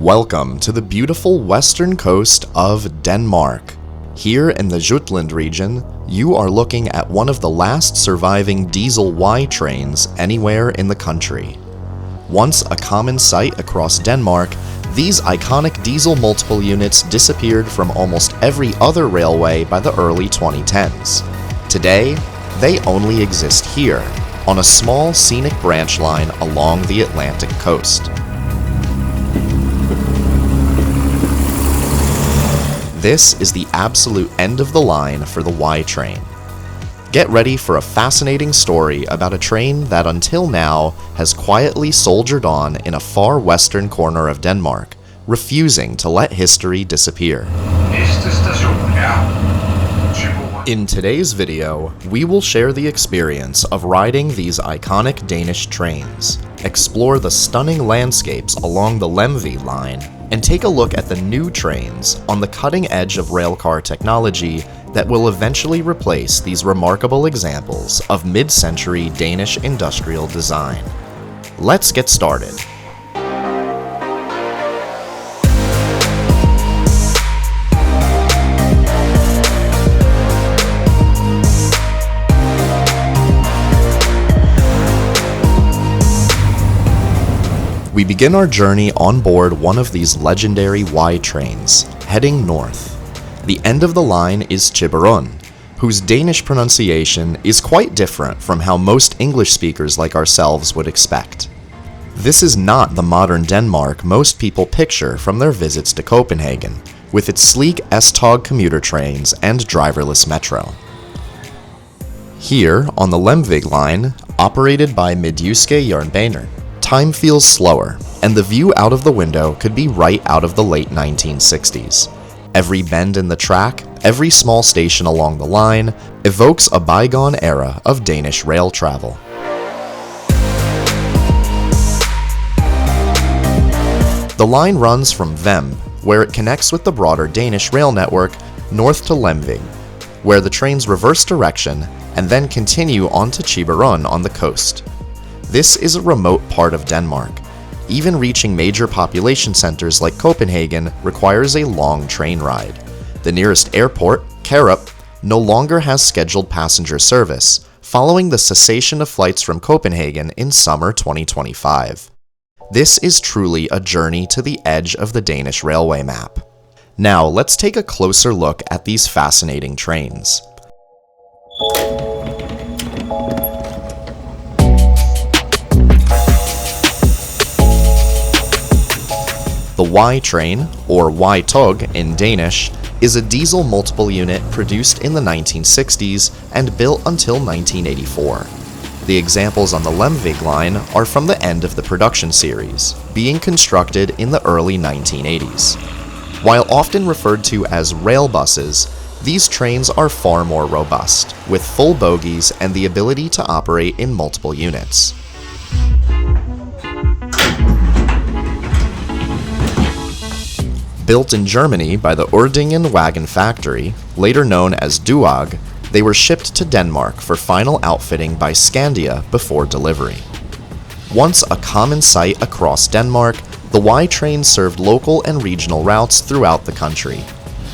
Welcome to the beautiful western coast of Denmark. Here in the Jutland region, you are looking at one of the last surviving diesel Y trains anywhere in the country. Once a common sight across Denmark, these iconic diesel multiple units disappeared from almost every other railway by the early 2010s. Today, they only exist here, on a small scenic branch line along the Atlantic coast. This is the absolute end of the line for the Y train. Get ready for a fascinating story about a train that until now has quietly soldiered on in a far western corner of Denmark, refusing to let history disappear. In today's video, we will share the experience of riding these iconic Danish trains, explore the stunning landscapes along the Lemvig Line, and take a look at the new trains on the cutting edge of railcar technology that will eventually replace these remarkable examples of mid-century Danish industrial design. Let's get started. We begin our journey on board one of these legendary Y trains, heading north. The end of the line is Thyborøn, whose Danish pronunciation is quite different from how most English speakers like ourselves would expect. This is not the modern Denmark most people picture from their visits to Copenhagen, with its sleek Y-Tog commuter trains and driverless metro. Here, on the Lemvig Line, operated by Midtjyske Jernbaner, time feels slower, and the view out of the window could be right out of the late 1960s. Every bend in the track, every small station along the line, evokes a bygone era of Danish rail travel. The line runs from Vem, where it connects with the broader Danish rail network, north to Lemvig, where the trains reverse direction and then continue on to Thyborøn on the coast. This is a remote part of Denmark. Even reaching major population centers like Copenhagen requires a long train ride. The nearest airport, Karup, no longer has scheduled passenger service, following the cessation of flights from Copenhagen in summer 2025. This is truly a journey to the edge of the Danish railway map. Now let's take a closer look at these fascinating trains. The Y train, or Y-Tog in Danish, is a diesel multiple unit produced in the 1960s and built until 1984. The examples on the Lemvig Line are from the end of the production series, being constructed in the early 1980s. While often referred to as rail buses, these trains are far more robust, with full bogies and the ability to operate in multiple units. Built in Germany by the Urdingen wagon factory, later known as Duag, they were shipped to Denmark for final outfitting by Scandia before delivery. Once a common sight across Denmark, the Y train served local and regional routes throughout the country.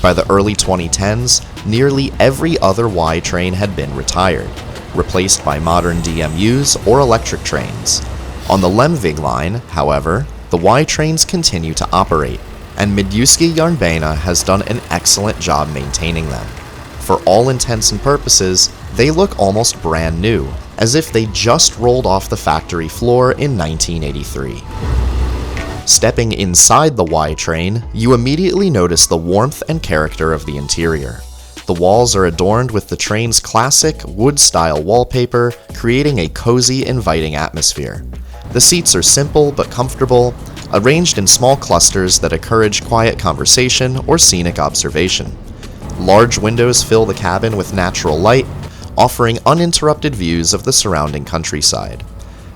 By the early 2010s, nearly every other Y train had been retired, replaced by modern DMUs or electric trains. On the Lemvig Line, however, the Y trains continue to operate, and Midtjyske Jernbaner has done an excellent job maintaining them. For all intents and purposes, they look almost brand new, as if they just rolled off the factory floor in 1983. Stepping inside the Y train, you immediately notice the warmth and character of the interior. The walls are adorned with the train's classic wood-style wallpaper, creating a cozy, inviting atmosphere. The seats are simple but comfortable, arranged in small clusters that encourage quiet conversation or scenic observation. Large windows fill the cabin with natural light, offering uninterrupted views of the surrounding countryside.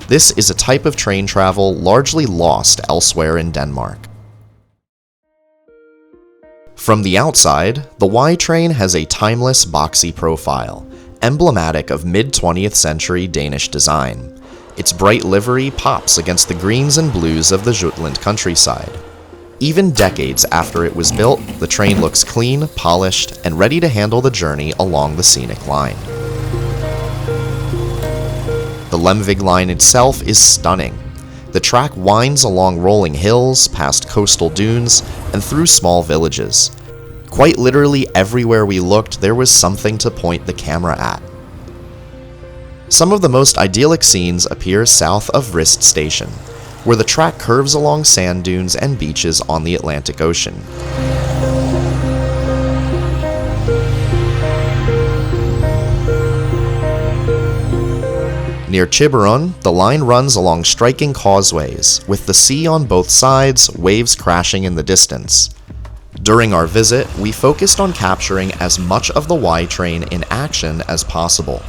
This is a type of train travel largely lost elsewhere in Denmark. From the outside, the Y train has a timeless, boxy profile, emblematic of mid-20th century Danish design. Its bright livery pops against the greens and blues of the Jutland countryside. Even decades after it was built, the train looks clean, polished, and ready to handle the journey along the Scenic Line. The Lemvig Line itself is stunning. The track winds along rolling hills, past coastal dunes, and through small villages. Quite literally everywhere we looked, there was something to point the camera at. Some of the most idyllic scenes appear south of ⁴ Station, where the track curves along sand dunes and beaches on the Atlantic Ocean. Near Thyborøn, the line runs along striking causeways, with the sea on both sides, waves crashing in the distance. During our visit, we focused on capturing as much of the Y train in action as possible.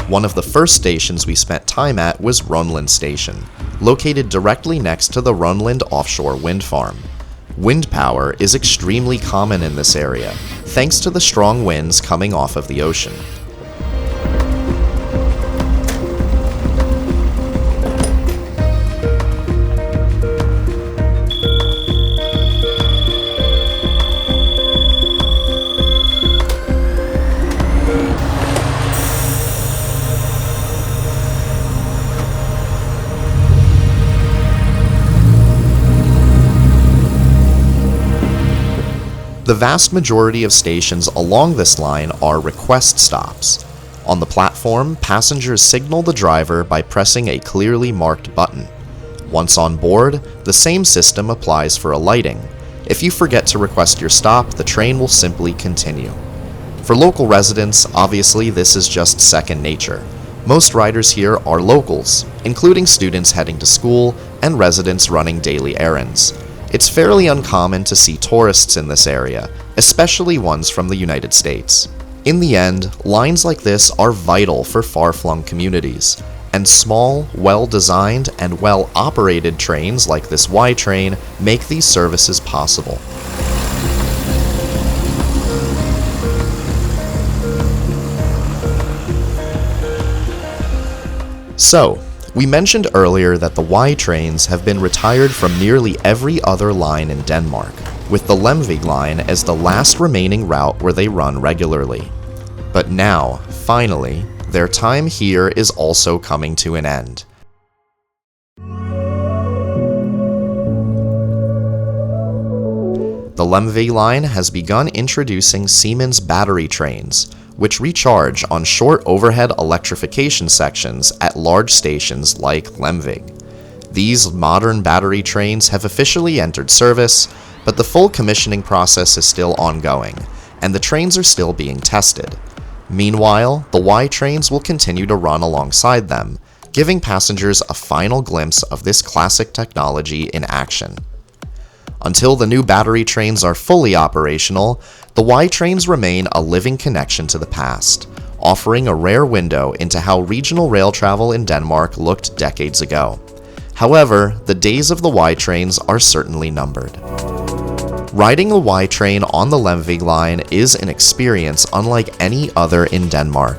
One of the first stations we spent time at was ⁴ Station, located directly next to the ⁴ offshore wind farm. Wind power is extremely common in this area, thanks to the strong winds coming off of the ocean. The vast majority of stations along this line are request stops. On the platform, passengers signal the driver by pressing a clearly marked button. Once on board, the same system applies for alighting. If you forget to request your stop, the train will simply continue. For local residents, obviously this is just second nature. Most riders here are locals, including students heading to school and residents running daily errands. It's fairly uncommon to see tourists in this area, especially ones from the United States. In the end, lines like this are vital for far-flung communities, and small, well-designed, and well-operated trains like this Y train make these services possible. So, we mentioned earlier that the Y trains have been retired from nearly every other line in Denmark, with the Lemvig Line as the last remaining route where they run regularly. But now, finally, their time here is also coming to an end. The Lemvig Line has begun introducing Siemens battery trains, which recharge on short overhead electrification sections at large stations like Lemvig. These modern battery trains have officially entered service, but the full commissioning process is still ongoing, and the trains are still being tested. Meanwhile, the Y trains will continue to run alongside them, giving passengers a final glimpse of this classic technology in action. Until the new battery trains are fully operational, the Y trains remain a living connection to the past, offering a rare window into how regional rail travel in Denmark looked decades ago. However, the days of the Y trains are certainly numbered. Riding a Y train on the Lemvig Line is an experience unlike any other in Denmark.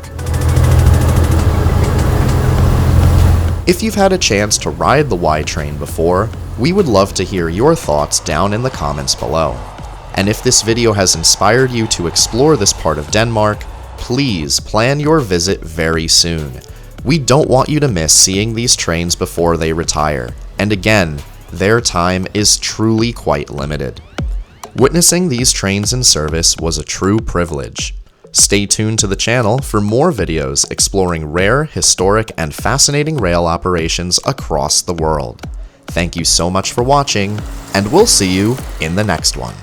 If you've had a chance to ride the Y train before, we would love to hear your thoughts down in the comments below. And if this video has inspired you to explore this part of Denmark, please plan your visit very soon. We don't want you to miss seeing these trains before they retire, and again, their time is truly quite limited. Witnessing these trains in service was a true privilege. Stay tuned to the channel for more videos exploring rare, historic, and fascinating rail operations across the world. Thank you so much for watching, and we'll see you in the next one.